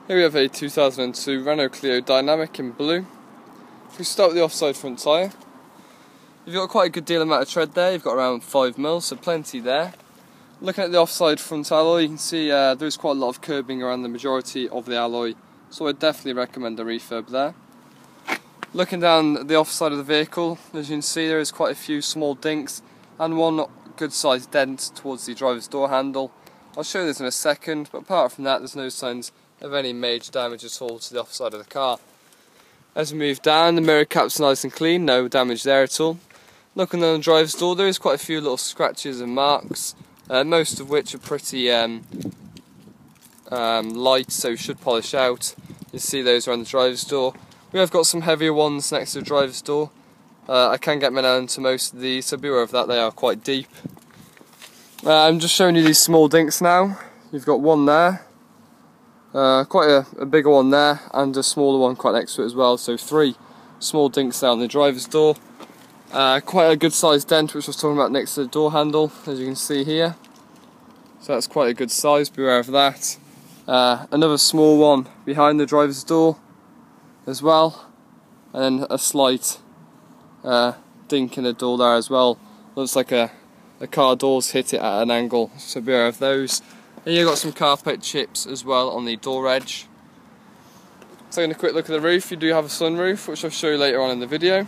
Here we have a 2002 Renault Clio Dynamic in blue. If we start with the offside front tyre, you've got quite a good deal amount of tread there. You've got around 5mm, so plenty there. Looking at the offside front alloy, you can see there's quite a lot of curbing around the majority of the alloy, so I'd definitely recommend a refurb there. Looking down the offside of the vehicle, as you can see there is quite a few small dinks and one good sized dent towards the driver's door handle. I'll show you this in a second, but apart from that there's no signs of any major damage at all to the offside of the car. As we move down, the mirror cap's nice and clean, no damage there at all. Looking on the driver's door, there is quite a few little scratches and marks, most of which are pretty light, so should polish out. You see those around the driver's door. We have got some heavier ones next to the driver's door. I can get my nail into most of these, so beware of that, they are quite deep. I'm just showing you these small dinks now. You've got one there, quite a bigger one there, and a smaller one quite next to it as well, so 3 small dinks there on the driver's door. Quite a good sized dent, which I was talking about, next to the door handle, as you can see here. So that's quite a good size, beware of that. Another small one behind the driver's door as well, and then a slight dink in the door there as well. Looks like a car door's hit it at an angle, so beware of those. And you've got some carpet chips as well on the door edge. Taking a quick look at the roof, you do have a sunroof, which I'll show you later on in the video.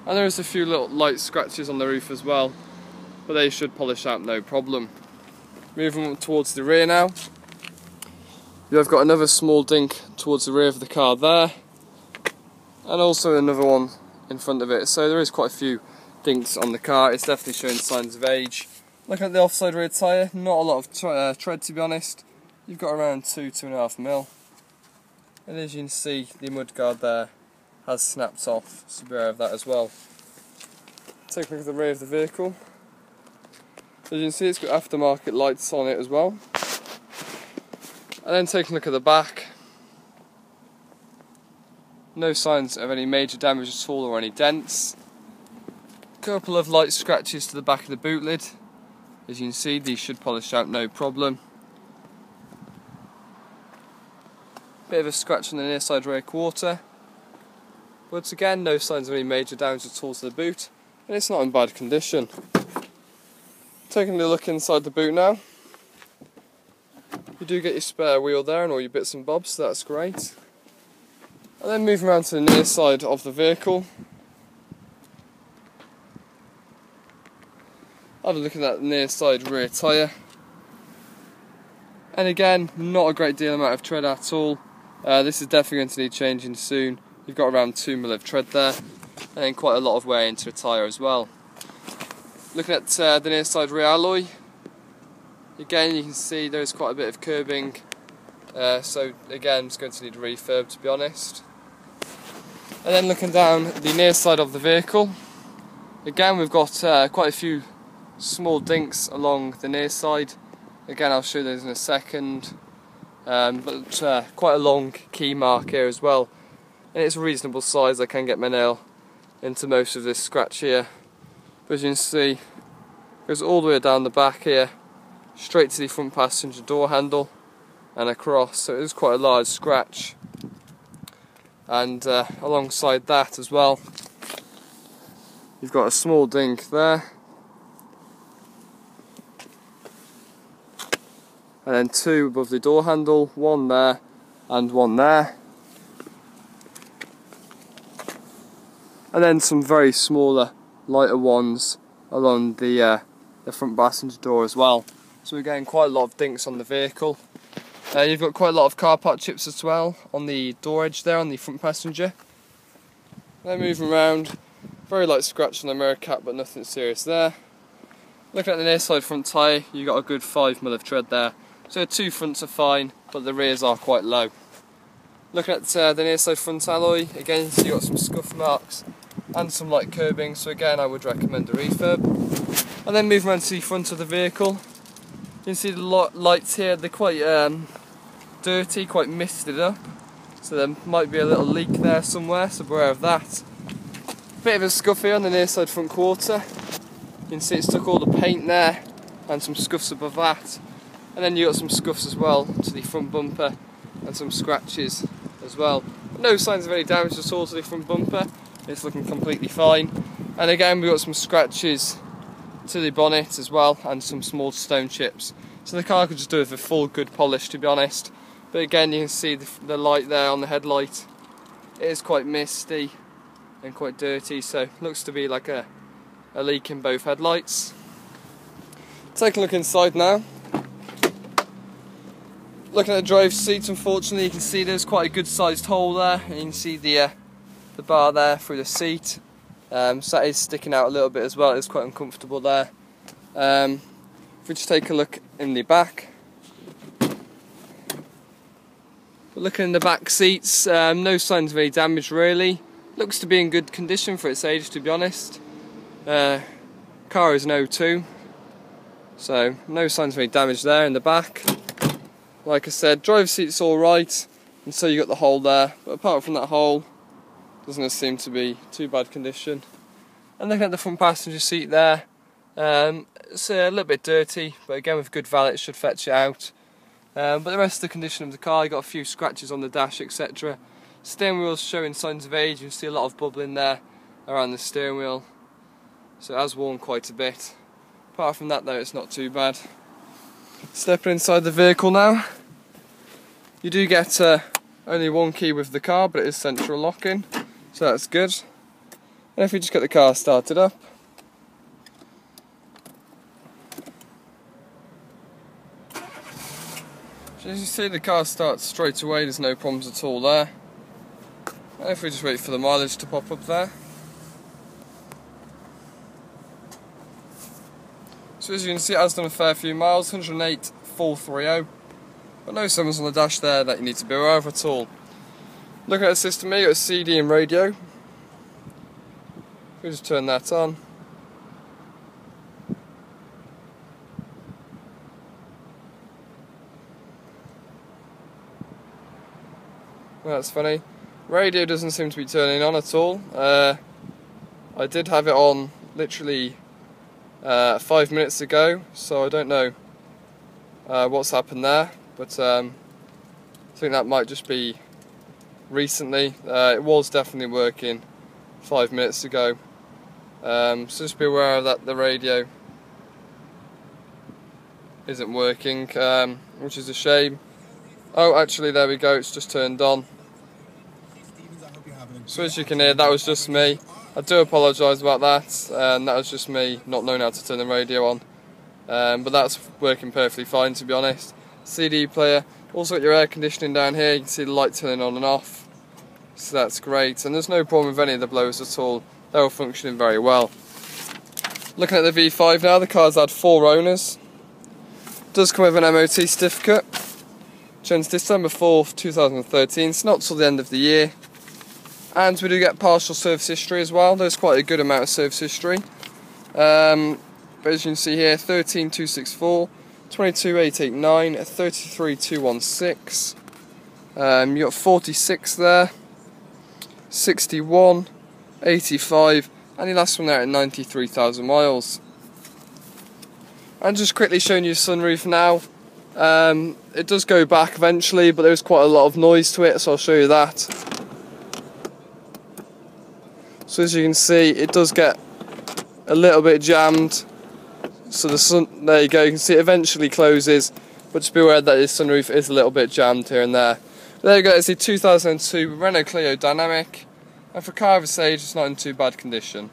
And there is a few little light scratches on the roof as well, but they should polish out no problem. Moving towards the rear now, you have got another small dink towards the rear of the car there, and also another one in front of it, so there is quite a few dinks on the car. It's definitely showing signs of age. Looking at the offside rear tyre, not a lot of tread to be honest. You've got around 2–2.5mm, and as you can see the mudguard there has snapped off, so beware of that as well. Take a look at the rear of the vehicle. As you can see, it's got aftermarket lights on it as well. And then take a look at the back. No signs of any major damage at all or any dents. Couple of light scratches to the back of the boot lid. As you can see, these should polish out no problem. Bit of a scratch on the near side rear quarter. Once again, no signs of any major damage at all to the boot, and it's not in bad condition. Taking a look inside the boot now. You do get your spare wheel there and all your bits and bobs, so that's great. And then moving around to the near side of the vehicle. Have a look at that near side rear tyre. And again, not a great deal amount of tread at all. This is definitely going to need changing soon. You've got around 2mm of tread there, and then quite a lot of wear into the tyre as well. Looking at the near side rear alloy, again you can see there's quite a bit of curbing, so again it's going to need a refurb to be honest. And then looking down the near side of the vehicle, again we've got quite a few small dinks along the near side. Again I'll show you those in a second, but quite a long key mark here as well. And it's a reasonable size, I can get my nail into most of this scratch here. But as you can see, it goes all the way down the back here, straight to the front passenger door handle and across, so it is quite a large scratch. And alongside that as well, you've got a small dink there, and then 2 above the door handle, 1 there and 1 there. And then some very smaller, lighter ones along the front passenger door as well. So we're getting quite a lot of dinks on the vehicle. You've got quite a lot of car part chips as well on the door edge there on the front passenger. Then moving around, very light scratch on the mirror cap but nothing serious there. Looking at the near side front tyre, you've got a good 5mm of tread there. So the 2 fronts are fine, but the rears are quite low. Looking at the near side front alloy, again you see you've got some scuff marks and some light curbing, so again I would recommend a refurb. And then moving around to the front of the vehicle, you can see the lights here, they're quite dirty, quite misted up, so there might be a little leak there somewhere, so beware of that. Bit of a scuff here on the near side front quarter. You can see it's took all the paint there and some scuffs above that. And then you got some scuffs as well to the front bumper and some scratches as well. No signs of any damage at all to the front bumper, it's looking completely fine. And again we've got some scratches to the bonnet as well, and some small stone chips. So the car could just do with a full good polish, to be honest. But again, you can see the light there on the headlight. It is quite misty and quite dirty, so looks to be like a leak in both headlights. Take a look inside now. Looking at the driver's seat, unfortunately you can see there's quite a good sized hole there, and you can see the bar there through the seat. So that is sticking out a little bit as well. It's quite uncomfortable there. If we just take a look in the back. Looking in the back seats, no signs of any damage really. Looks to be in good condition for its age, to be honest. Car is an 02, so no signs of any damage there in the back. Like I said, driver's seat's alright, and so you got the hole there, but apart from that hole, doesn't seem to be too bad condition. And looking at the front passenger seat there, it's a little bit dirty, but again with good valet it should fetch it out. But the rest of the condition of the car, you got a few scratches on the dash, etc. Steering wheel's showing signs of age. You can see a lot of bubbling there around the steering wheel, so it has worn quite a bit. Apart from that though, it's not too bad. Stepping inside the vehicle now. You do get only one key with the car, but it is central locking, so that's good. And if we just get the car started up, so as you see, the car starts straight away, there's no problems at all there. And if we just wait for the mileage to pop up there. So as you can see, it has done a fair few miles, 108,430. But no symbols on the dash there that you need to be aware of at all. Looking at the system here, you've got a CD and radio. We just turn that on. Well, that's funny. Radio doesn't seem to be turning on at all. I did have it on literally 5 minutes ago, so I don't know what's happened there, but I think that might just be recently. It was definitely working 5 minutes ago, so just be aware of that. The radio isn't working, which is a shame. Oh, actually there we go, it's just turned on. So as you can hear, that was just me. I do apologise about that, and that was just me not knowing how to turn the radio on. But that's working perfectly fine, to be honest. CD player, also got your air conditioning down here, you can see the light turning on and off. So that's great, and there's no problem with any of the blowers at all. They're all functioning very well. Looking at the V5 now, the car's had 4 owners. It does come with an MOT certificate, which ends December 4th, 2013, so not till the end of the year. And we do get partial service history as well. There's quite a good amount of service history. But as you can see here, 13,264, 22,889, 33,216. You got 46 there, 61, 85, and the last one there at 93,000 miles. And just quickly showing you the sunroof now. It does go back eventually, but there's quite a lot of noise to it, so I'll show you that. So as you can see, it does get a little bit jammed. So there you go, you can see it eventually closes, but just be aware that this sunroof is a little bit jammed here and there. There you go, it's the 2002 Renault Clio Dynamic, and for a car of its age, it's not in too bad condition.